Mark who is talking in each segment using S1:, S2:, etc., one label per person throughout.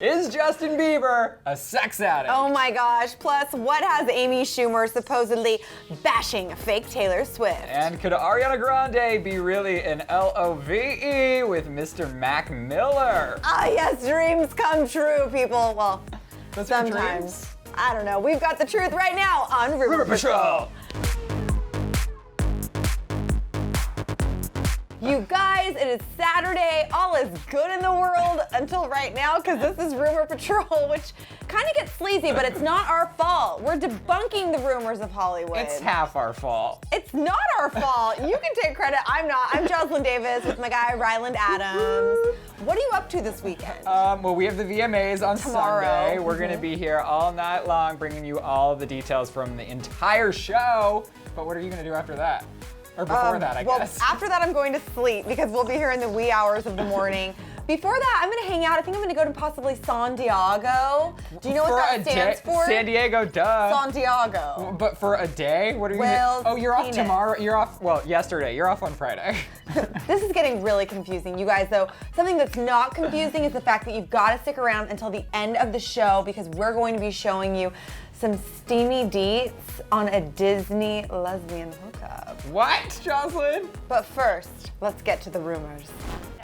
S1: Is Justin Bieber a sex addict?
S2: Oh my gosh, plus what has Amy Schumer supposedly bashing fake Taylor Swift?
S1: And could Ariana Grande be really an LOVE with Mr. Mac Miller?
S2: Ah yes, dreams come true, people. Well,
S1: Those are
S2: sometimes.
S1: dreams?
S2: I don't know. We've got the truth right now on Rumor Patrol. You guys, it is Saturday. All is good in the world until right now, because this is Rumor Patrol, which kind of gets sleazy, but it's not our fault. We're debunking the rumors of Hollywood.
S1: It's half our fault.
S2: It's not our fault. You can take credit. I'm not. I'm Jocelyn Davis with my guy, Ryland Adams. What are you up to this weekend?
S1: Well, we have the VMAs on
S2: Tomorrow.
S1: Sunday. We're going to be here all night long, bringing you all the details from the entire show. But what are you going to do after that? Or before that, I guess.
S2: Well, after that, I'm going to sleep because we'll be here in the wee hours of the morning. Before that, I'm going to hang out. I think I'm going to go to possibly San Diego. Do you know what that stands for?
S1: San Diego, duh.
S2: San Diego.
S1: But for a day? What are you
S2: Well,
S1: Oh, you're off
S2: penis.
S1: tomorrow? You're off, well, yesterday. You're off on Friday.
S2: This is getting really confusing. You guys, though, something that's not confusing is the fact that you've got to stick around until the end of the show because we're going to be showing you some steamy deets on a Disney lesbian hookup.
S1: What, Jocelyn?
S2: But first, let's get to the rumors.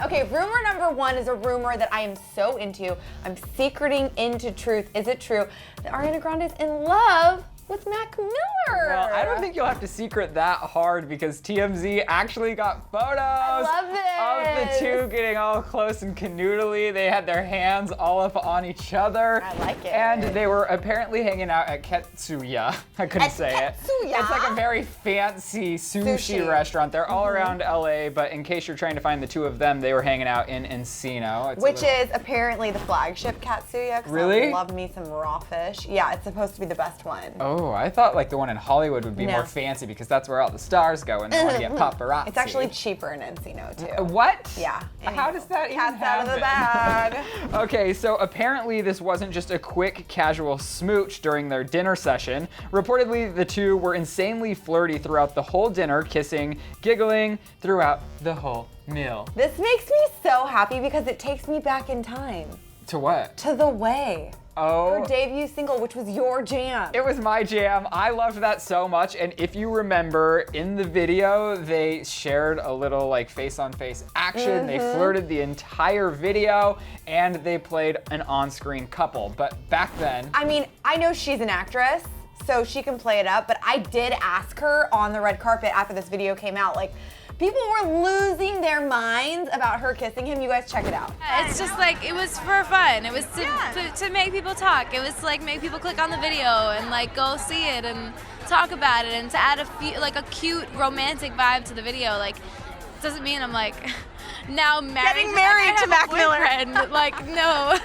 S2: Okay, rumor number one is a rumor that I am so into. I'm secreting into truth. Is it true that Ariana Grande is in love with Mac Miller?
S1: Well, I don't think you'll have to secret that hard because TMZ actually got photos
S2: love
S1: of the two getting all close and canoodly. They had their hands all up on each other.
S2: I like it.
S1: And they were apparently hanging out at Ketsuya. I couldn't say it.
S2: Ketsuya?
S1: It's like a very fancy sushi restaurant. They're all around LA, but in case you're trying to find the two of them, they were hanging out in Encino. It's
S2: Which is apparently the flagship Katsuya. 'Cause
S1: Really?
S2: I love me some raw fish. Yeah, it's supposed to be the best one.
S1: Oh, I thought like the one in Hollywood would be
S2: No.
S1: more fancy because that's where all the stars go and they want to get paparazzi.
S2: It's actually cheaper in Encino too.
S1: What?
S2: Yeah.
S1: How does that even
S2: Cat's out of the
S1: happen?
S2: bag.
S1: Okay, so apparently this wasn't just a quick casual smooch during their dinner session. Reportedly, the two were insanely flirty throughout the whole dinner, kissing, giggling throughout the whole meal.
S2: This makes me so happy because it takes me back in time
S1: To what?
S2: to The Way.
S1: Oh.
S2: Her debut single, which was your jam.
S1: It was my jam. I loved that so much. And if you remember in the video, they shared a little like face-on-face action. They flirted the entire video and they played an on-screen couple. But back then,
S2: I mean, I know she's an actress, so she can play it up, but I did ask her on the red carpet after this video came out, like, people were losing their minds about her kissing him. You guys check it out.
S3: It's just like, it was for fun. It was to make people talk. It was like make people click on the video and like go see it and talk about it and to add a cute romantic vibe to the video. Like, doesn't mean I'm like now married.
S2: Getting married
S3: like, I
S2: to
S3: have
S2: Mac
S3: a
S2: Miller.
S3: boyfriend. Like, no.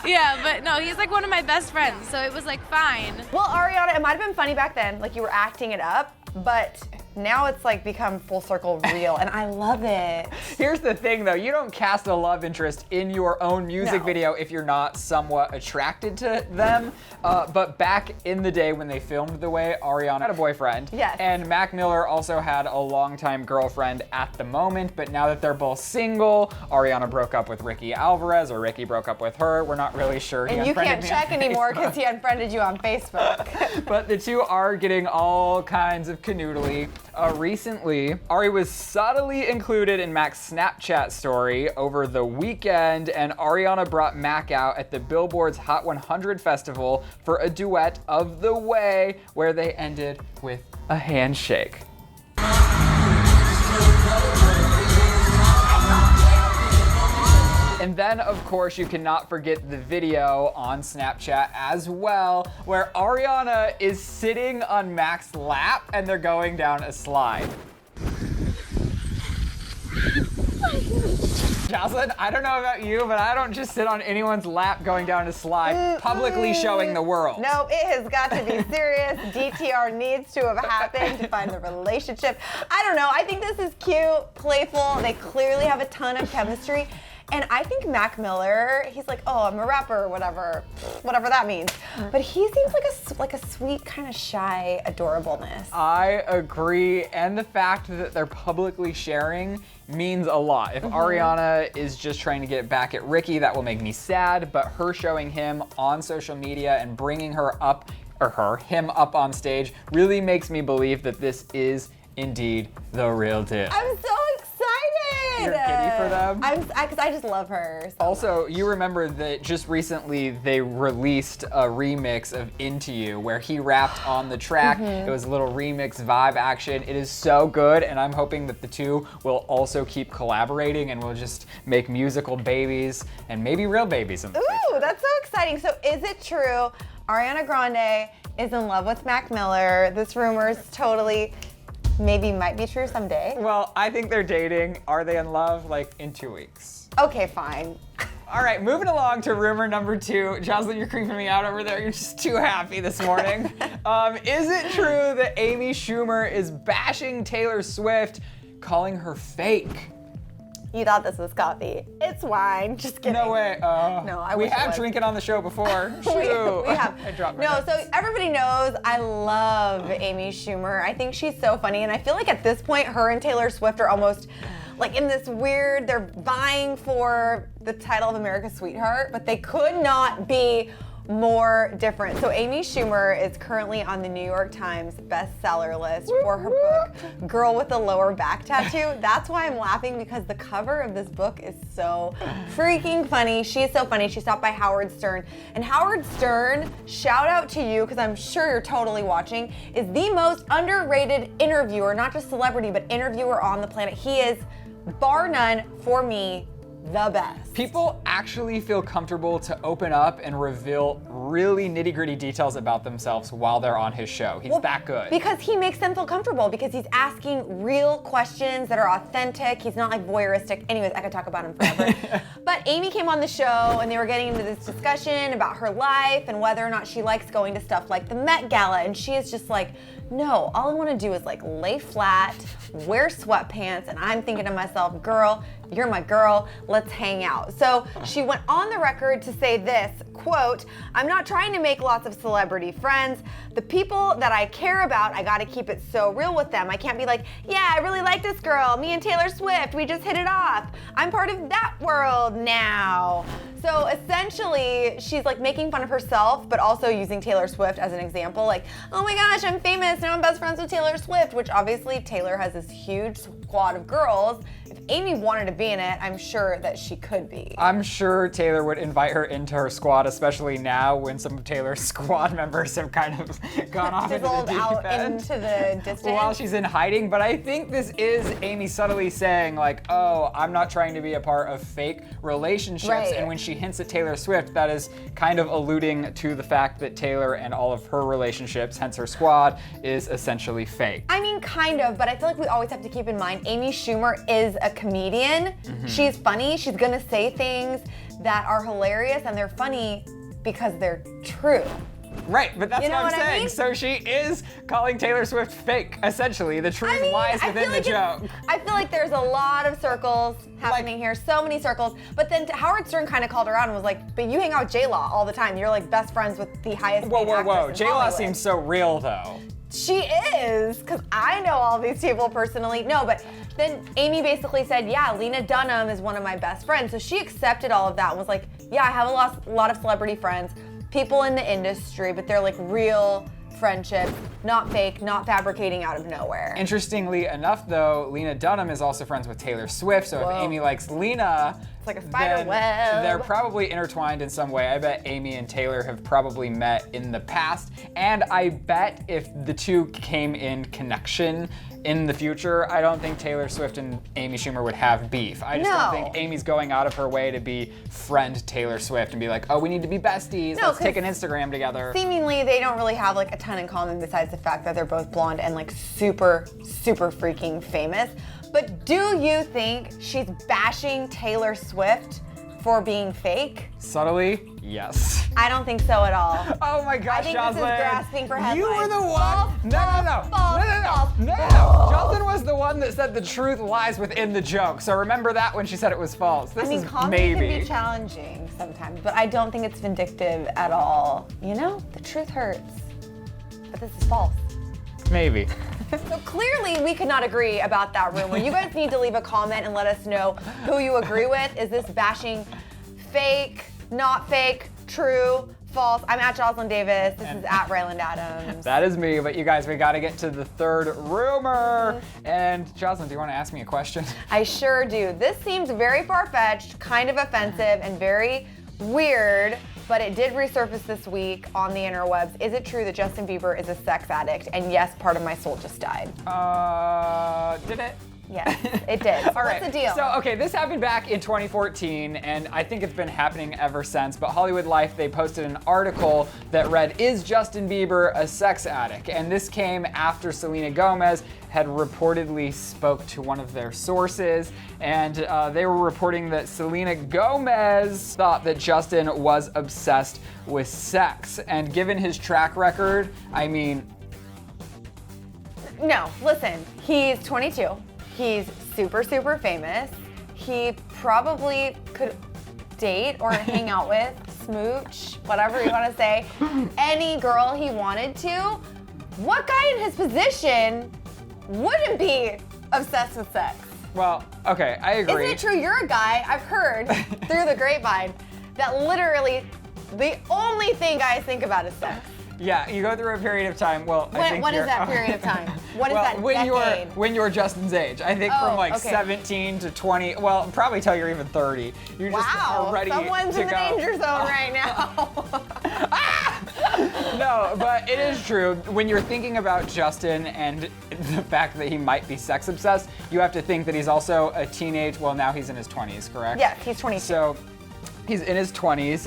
S3: Yeah, but no, he's like one of my best friends, so it was like fine.
S2: Well, Ariana, it might have been funny back then, like you were acting it up, but now it's like become full circle real, and I love it.
S1: here's the thing though, you don't cast a love interest in your own music
S2: No.
S1: video if you're not somewhat attracted to them. But back in the day when they filmed The Way, Ariana had a boyfriend.
S2: Yes.
S1: And Mac Miller also had a longtime girlfriend at the moment, but now that they're both single, Ariana broke up with Ricky Alvarez, or Ricky broke up with her. We're not really sure. He
S2: And you
S1: unfriended
S2: can't
S1: me on
S2: check anymore because
S1: Facebook.
S2: he unfriended you on Facebook.
S1: But the two are getting all kinds of canoodly. Recently, Ari was subtly included in Mac's Snapchat story over the weekend, and Ariana brought Mac out at the Billboard's Hot 100 festival for a duet of The Way, where they ended with a handshake. And then, of course, you cannot forget the video on Snapchat as well, where Ariana is sitting on Mac's lap and they're going down a slide. Jocelyn, I don't know about you, but I don't just sit on anyone's lap going down a slide, publicly showing the world.
S2: No, it has got to be serious. DTR needs to have happened to find the relationship. I don't know. I think this is cute, playful. They clearly have a ton of chemistry. And I think Mac Miller, he's like, oh, I'm a rapper, whatever that means. But he seems like a sweet, kind of shy adorableness.
S1: I agree, and the fact that they're publicly sharing means a lot. If Ariana is just trying to get back at Ricky, that will make me sad, but her showing him on social media and bringing him up on stage really makes me believe that this is indeed the real deal.
S2: I'm so excited!
S1: You're giddy for them?
S2: Because I just love her. So
S1: Also, you remember that just recently they released a remix of Into You where he rapped on the track. It was a little remix vibe action. It is so good, and I'm hoping that the two will also keep collaborating and will just make musical babies and maybe real babies in the future.
S2: Ooh, that's so exciting. So is it true Ariana Grande is in love with Mac Miller? This rumor is totally maybe might be true someday.
S1: Well, I think they're dating. Are they in love? Like in 2 weeks.
S2: Okay, fine.
S1: All right, moving along to rumor number 2. Jocelyn, you're creeping me out over there. You're just too happy this morning. Is it true that Amy Schumer is bashing Taylor Swift, calling her fake?
S2: You thought this was coffee. It's wine. Just kidding.
S1: No way.
S2: No, I
S1: We
S2: wish it
S1: have
S2: was.
S1: drinking on the show before.
S2: we
S1: Shoot.
S2: have.
S1: I dropped my
S2: No,
S1: notes.
S2: so everybody knows I love Amy Schumer. I think she's so funny, and I feel like at this point, her and Taylor Swift are almost like in this weird, they're vying for the title of America's Sweetheart, but they could not be more different. So Amy Schumer is currently on the New York Times bestseller list for her book, Girl with the Lower Back Tattoo. That's why I'm laughing, because the cover of this book is so freaking funny. She's so funny. She stopped by Howard Stern. And Howard Stern, shout out to you, because I'm sure you're totally watching, is the most underrated interviewer, not just celebrity, but interviewer on the planet. He is, bar none, for me, the best.
S1: People actually feel comfortable to open up and reveal really nitty-gritty details about themselves while they're on his show. He's that good.
S2: Because he makes them feel comfortable, because he's asking real questions that are authentic. He's not like voyeuristic. Anyways, I could talk about him forever. But Amy came on the show and they were getting into this discussion about her life and whether or not she likes going to stuff like the Met Gala. And she is just like, no, all I want to do is like lay flat, wear sweatpants, and I'm thinking to myself, girl, you're my girl, let's hang out. So she went on the record to say this, quote, I'm not trying to make lots of celebrity friends. The people that I care about, I gotta keep it so real with them. I can't be like, yeah, I really like this girl, me and Taylor Swift, we just hit it off. I'm part of that world now. So essentially, she's like making fun of herself, but also using Taylor Swift as an example. Like, oh my gosh, I'm famous, now I'm best friends with Taylor Swift, which obviously Taylor has this huge squad of girls. If Amy wanted to be in it, I'm sure that she could be.
S1: I'm sure Taylor would invite her into her squad, especially now when some of Taylor's squad members have kind of gone off into the
S2: Fizzled
S1: deep
S2: out
S1: end
S2: into the distance.
S1: while she's in hiding. But I think this is Amy subtly saying like, oh, I'm not trying to be a part of fake relationships.
S2: Right.
S1: And when she hints at Taylor Swift, that is kind of alluding to the fact that Taylor and all of her relationships, hence her squad, is essentially fake.
S2: I mean, kind of, but I feel like we always have to keep in mind Amy Schumer is a comedian. She's funny. She's gonna say things that are hilarious, and they're funny because they're true.
S1: Right, but that's
S2: You know
S1: what I'm
S2: what I
S1: saying.
S2: mean?
S1: So she is calling Taylor Swift fake, essentially. The truth lies
S2: I
S1: within
S2: feel
S1: the
S2: like
S1: joke.
S2: I feel like there's a lot of circles happening here, so many circles. But then Howard Stern kind of called her out and was like, but you hang out with J-Law all the time. You're like best friends with the highest
S1: Whoa,
S2: paid
S1: whoa,
S2: actress
S1: whoa.
S2: in
S1: J-Law
S2: Hollywood.
S1: seems so real, though.
S2: She is, because I know all these people personally. No, but then Amy basically said, yeah, Lena Dunham is one of my best friends. So she accepted all of that and was like, yeah, I have a lot of celebrity friends, people in the industry, but they're like real friendships, not fake, not fabricating out of nowhere.
S1: Interestingly enough, though, Lena Dunham is also friends with Taylor Swift, so
S2: Whoa.
S1: if Amy likes Lena,
S2: It's like a spider
S1: then
S2: web.
S1: they're probably intertwined in some way. I bet Amy and Taylor have probably met in the past, and I bet if the two came in connection in the future, I don't think Taylor Swift and Amy Schumer would have beef. I just don't
S2: No.
S1: think Amy's going out of her way to be friend Taylor Swift and be like, oh, we need to be besties,
S2: No,
S1: let's take
S2: 'cause
S1: an Instagram together.
S2: Seemingly, they don't really have like a ton in common besides the fact that they're both blonde and like super, super freaking famous. But do you think she's bashing Taylor Swift for being fake?
S1: Subtly, yes.
S2: I don't think so at all.
S1: Oh my gosh,
S2: I think
S1: Jocelyn.
S2: this is grasping for headlines.
S1: You were the one.
S2: False,
S1: No. Jocelyn was the one that said the truth lies within the joke. So remember that when she said it was false. This is
S2: comedy
S1: maybe.
S2: can be challenging sometimes, but I don't think it's vindictive at all. You know, the truth hurts. But this is false.
S1: Maybe.
S2: So clearly we could not agree about that rumor. You guys need to leave a comment and let us know who you agree with. Is this bashing fake, not fake, true, false? I'm at Jocelyn Davis. This is at Ryland Adams.
S1: That is me, but you guys, we gotta get to the third rumor. And Jocelyn, do you wanna ask me a question?
S2: I sure do. This seems very far-fetched, kind of offensive, and very weird, but it did resurface this week on the interwebs. Is it true that Justin Bieber is a sex addict? And yes, part of my soul just died.
S1: Did it?
S2: Yes, it did. So
S1: All right.
S2: what's the deal?
S1: So, okay, this happened back in 2014, and I think it's been happening ever since. But Hollywood Life, they posted an article that read, "Is Justin Bieber a sex addict?" And this came after Selena Gomez had reportedly spoke to one of their sources, and they were reporting that Selena Gomez thought that Justin was obsessed with sex. And given his track record, I mean...
S2: No, listen, he's 22. He's super, super famous. He probably could date or hang out with, smooch, whatever you want to say, any girl he wanted to. What guy in his position wouldn't be obsessed with sex?
S1: Well, okay, I agree.
S2: Isn't it true you're a guy, I've heard through the grapevine, that literally the only thing guys think about is sex?
S1: Yeah, you go through a period of time. Well, I think
S2: what is that period of time? What is
S1: well,
S2: that
S1: when
S2: decade?
S1: when you're Justin's age. I think from like 17 to 20. Well, probably till you're even 30. You're just
S2: Wow,
S1: ready
S2: someone's
S1: to
S2: in the
S1: go.
S2: danger zone right now.
S1: No, but it is true. When you're thinking about Justin and the fact that he might be sex obsessed, you have to think that he's also a teenage. Well, now he's in his 20s, correct?
S2: Yes, he's 22.
S1: So. He's in his 20s.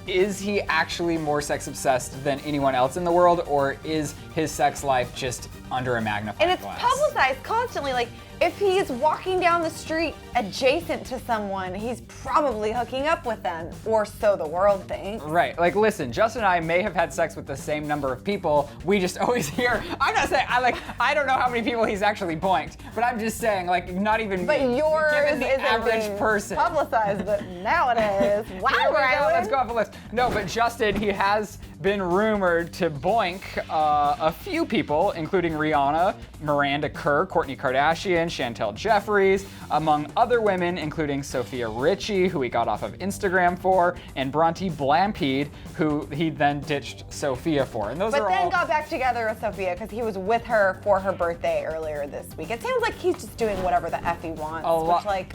S1: Is he actually more sex obsessed than anyone else in the world, or is his sex life just under a magnifying
S2: And it's
S1: glass?
S2: publicized constantly. Like, if he's walking down the street adjacent to someone, he's probably hooking up with them, or so the world thinks.
S1: Right. Like, listen, Justin and I may have had sex with the same number of people. We just always hear. I'm not saying I don't know how many people he's actually boinked, but I'm just saying, like, not even.
S2: But
S1: me.
S2: yours
S1: Given the
S2: isn't
S1: average
S2: being
S1: person.
S2: publicized, but now it is. Wow,
S1: Here we go.
S2: Ryland.
S1: Let's go off a list. No, but Justin, he has been rumored to boink a few people, including Rihanna, Miranda Kerr, Kourtney Kardashian, Chantel Jeffries, among other women, including Sophia Richie, who he got off of Instagram for, and Bronte Blampede, who he then ditched Sophia for. And those
S2: But
S1: are
S2: then
S1: all.
S2: got back together with Sophia because he was with her for her birthday earlier this week. It sounds like he's just doing whatever the F he wants, which, like...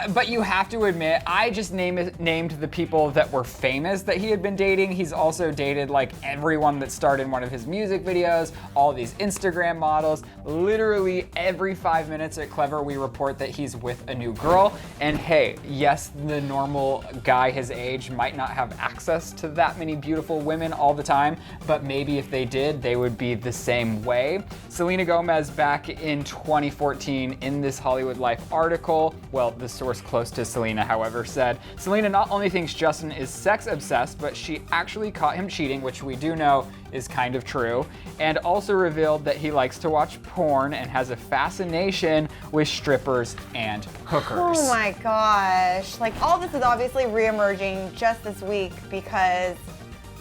S1: But you have to admit, I just named the people that were famous that he had been dating. He's also dated like everyone that starred in one of his music videos, all these Instagram models. Literally every 5 minutes at Clevver, we report that he's with a new girl. And hey, yes, the normal guy his age might not have access to that many beautiful women all the time, but maybe if they did, they would be the same way. Selena Gomez back in 2014 in this Hollywood Life article, well, the source close to Selena, however, said, Selena not only thinks Justin is sex obsessed, but she actually caught him cheating, which we do know is kind of true, and also revealed that he likes to watch porn and has a fascination with strippers and hookers.
S2: Oh my gosh. Like, all this is obviously reemerging just this week because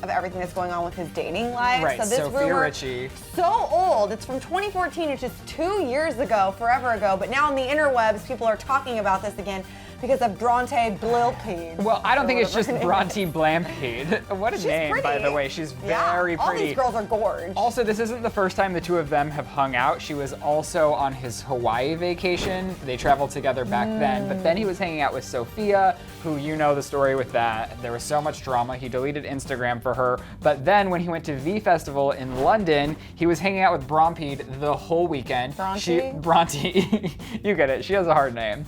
S2: of everything that's going on with his dating life.
S1: Right,
S2: so this
S1: Sophia
S2: rumor,
S1: Richie.
S2: so old. It's from 2014, which is 2 years ago, forever ago. But now on the interwebs, people are talking about this again because of Bronte Blampede.
S1: Well, I don't think it's just Bronte Blampede. What a
S2: She's
S1: name, by
S2: pretty.
S1: the way. She's
S2: Yeah,
S1: very
S2: all
S1: pretty.
S2: these girls are gorgeous.
S1: Also, this isn't the first time the two of them have hung out. She was also on his Hawaii vacation. They traveled together back then, but then he was hanging out with Sophia, who you know the story with that. There was so much drama. He deleted Instagram for her. But then when he went to V Festival in London, he was hanging out with Blampede the whole weekend. Bronte, you get it. She has a hard name.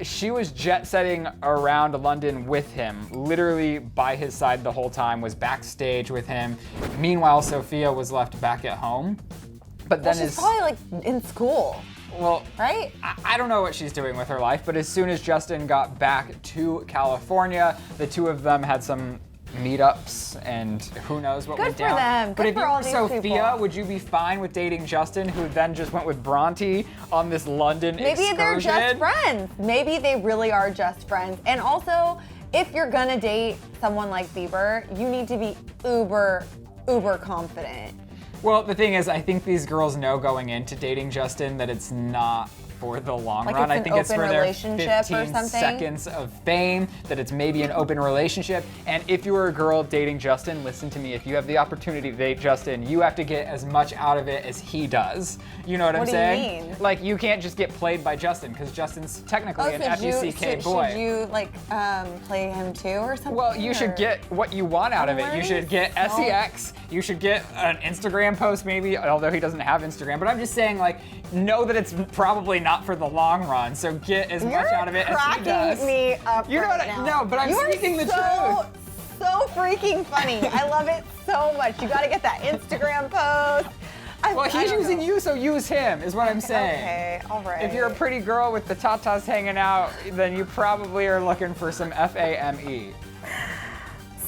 S1: She was jet setting around London with him, literally by his side the whole time, was backstage with him. Meanwhile, Sophia was left back at home. But then
S2: She's probably like in school.
S1: Well,
S2: right?
S1: I don't know what she's doing with her life, but as soon as Justin got back to California, the two of them had some meetups, and who knows what went
S2: Good for
S1: down.
S2: them.
S1: But
S2: Good
S1: if
S2: for
S1: you
S2: all
S1: were
S2: these
S1: Sophia,
S2: people.
S1: would you be fine with dating Justin, who then just went with Bronte on this London
S2: Maybe
S1: excursion?
S2: they're just friends. Maybe they really are just friends. And also, if you're gonna date someone like Bieber, you need to be uber confident.
S1: Well, the thing is, I think these girls know going into dating Justin that it's not for the long
S2: Like
S1: run.
S2: it's
S1: I
S2: an
S1: think it's
S2: open
S1: for their
S2: relationship or
S1: 15
S2: something?
S1: seconds of fame, that it's maybe an open relationship. And if you were a girl dating Justin, listen to me, if you have the opportunity to date Justin, you have to get as much out of it as he does. You know what I'm
S2: What do you
S1: saying?
S2: mean?
S1: Like, you can't just get played by Justin, because Justin's technically an F-U-C-K boy.
S2: Should you like play him too or something?
S1: Well, you should get what you want out of it. You should get sex. You should get an Instagram post maybe, although he doesn't have Instagram. But I'm just saying, like, know that it's probably not for the long run. So get as much out of it as he does.
S2: You're cracking me up
S1: You know
S2: right
S1: what?
S2: now.
S1: No, but I'm
S2: You're
S1: speaking the truth.
S2: So freaking funny. I love it so much. You got to get that Instagram post.
S1: Well, he's using you, so use him, is what I'm saying.
S2: Okay, all right.
S1: If you're a pretty girl with the tatas hanging out, then you probably are looking for some FAME.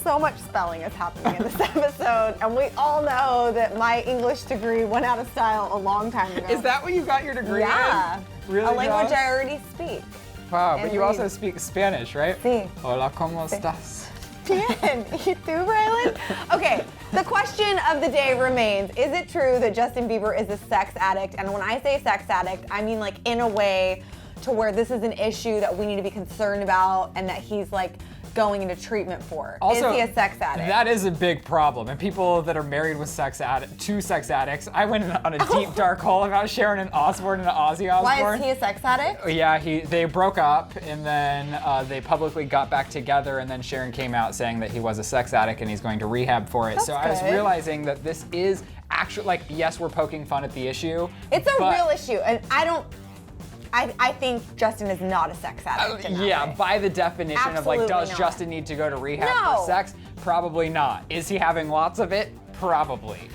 S2: So much spelling is happening in this episode, and we all know that my English degree went out of style a long time ago.
S1: Is that what you got your degree
S2: Yeah.
S1: in? Really?
S2: A language
S1: Joss?
S2: I already speak.
S1: Wow,
S2: and
S1: but you
S2: read.
S1: also speak Spanish, right?
S2: Sí.
S1: Hola, ¿cómo estás?
S2: Bien. ¿Y tú, Braylon? Okay, the question of the day remains, is it true that Justin Bieber is a sex addict? And when I say sex addict, I mean like in a way to where this is an issue that we need to be concerned about and that he's like going into treatment for.
S1: Also,
S2: is he a sex addict?
S1: That is a big problem. And people that are married with sex addicts, I went on a deep dark hole about Sharon and Osbourne and Ozzy Osbourne.
S2: Why is he a sex addict?
S1: Yeah, they broke up, and then they publicly got back together, and then Sharon came out saying that he was a sex addict and he's going to rehab for it.
S2: That's
S1: So I was
S2: good.
S1: realizing that this is actually, like, yes, we're poking fun at the issue.
S2: It's a
S1: but-
S2: real issue, and I think Justin is not a sex addict. in that
S1: Yeah,
S2: way.
S1: by the definition of, like,
S2: Absolutely
S1: does
S2: not.
S1: Justin need to go to rehab
S2: No.
S1: for sex? Probably not. Is he having lots of it? Probably.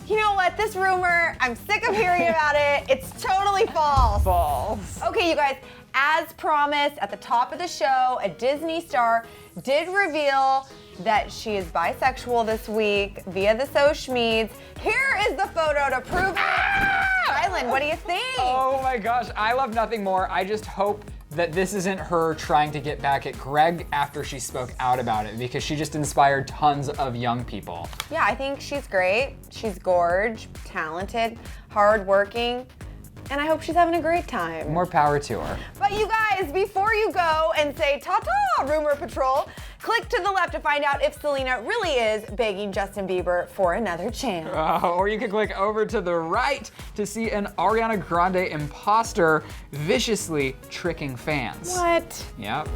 S2: You know what? This rumor, I'm sick of hearing about it. It's totally false.
S1: False.
S2: Okay, you guys, as promised at the top of the show, a Disney star did reveal that she is bisexual this week via the social meds. Here is the photo to prove it. Rylan, what do you think?
S1: Oh my gosh, I love nothing more. I just hope that this isn't her trying to get back at Greg after she spoke out about it, because she just inspired tons of young people.
S2: Yeah, I think she's great. She's gorge, talented, hardworking, and I hope she's having a great time.
S1: More power to her.
S2: But you guys, before you go and say ta-ta, Rumor Patrol, click to the left to find out if Selena really is begging Justin Bieber for another chance.
S1: Or you can click over to the right to see an Ariana Grande imposter viciously tricking fans.
S2: What?
S1: Yep.